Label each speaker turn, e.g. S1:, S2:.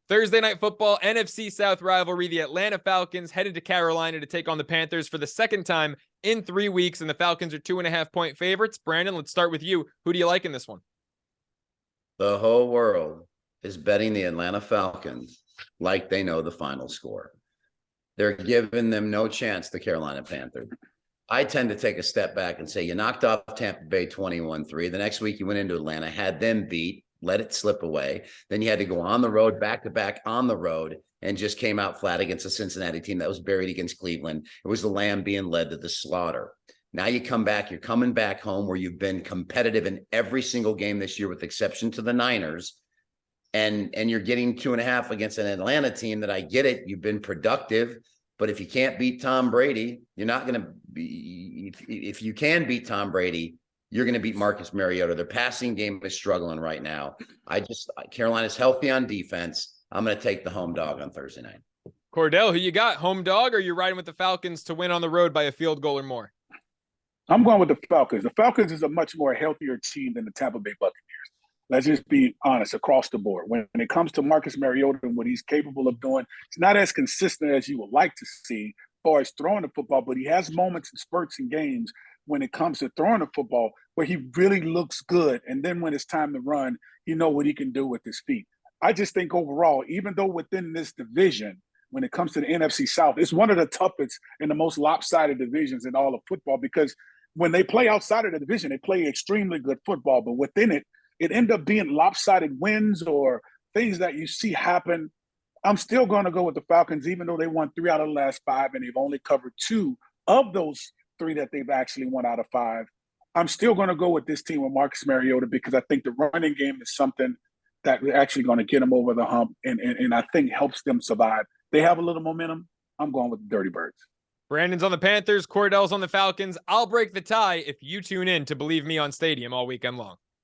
S1: Thursday Night Football, NFC South rivalry. The Atlanta Falcons headed to Carolina to take on the Panthers for the second time in 3 weeks, and the Falcons are 2.5-point favorites. Brandon, let's start with you. Who do you like in this one?
S2: The whole world is betting the Atlanta Falcons like they know the final score. They're giving them no chance, the Carolina Panthers. I tend to take a step back and say you knocked off Tampa Bay 21-3. The next week you went into Atlanta, had them beat, let it slip away. Then you had to go on the road, back-to-back on the road, and just came out flat against a Cincinnati team that was buried against Cleveland. It was the lamb being led to the slaughter. Now you come back, you're coming back home where you've been competitive in every single game this year with exception to the Niners, and you're getting 2.5 against an Atlanta team that I get it, you've been productive, but if you can't beat Tom Brady, you're not going to be – if you can beat Tom Brady, you're going to beat Marcus Mariota. Their passing game is struggling right now. Carolina's healthy on defense. I'm going to take the home dog on Thursday night.
S1: Kordell, who you got? Home dog, or you're riding with the Falcons to win on the road by a field goal or more?
S3: I'm going with the Falcons. The Falcons is a much more healthier team than the Tampa Bay Buccaneers. Let's just be honest across the board. When it comes to Marcus Mariota and what he's capable of doing, it's not as consistent as you would like to see as far as throwing the football, but he has moments and spurts in games when it comes to throwing the football where he really looks good. And then when it's time to run, you know what he can do with his feet. I just think overall, even though within this division, when it comes to the NFC South, it's one of the toughest and the most lopsided divisions in all of football because when they play outside of the division, they play extremely good football, but within it, it end up being lopsided wins or things that you see happen. I'm still going to go with the Falcons, even though they won 3 out of the last 5 and they've only covered 2 of those 3 that they've actually won out of 5. I'm still going to go with this team with Marcus Mariota because I think the running game is something that we're actually going to get them over the hump and I think helps them survive. They have a little momentum. I'm going with the Dirty Birds.
S1: Brandon's on the Panthers. Kordell's on the Falcons. I'll break the tie if you tune in to Believe Me on Stadium all weekend long.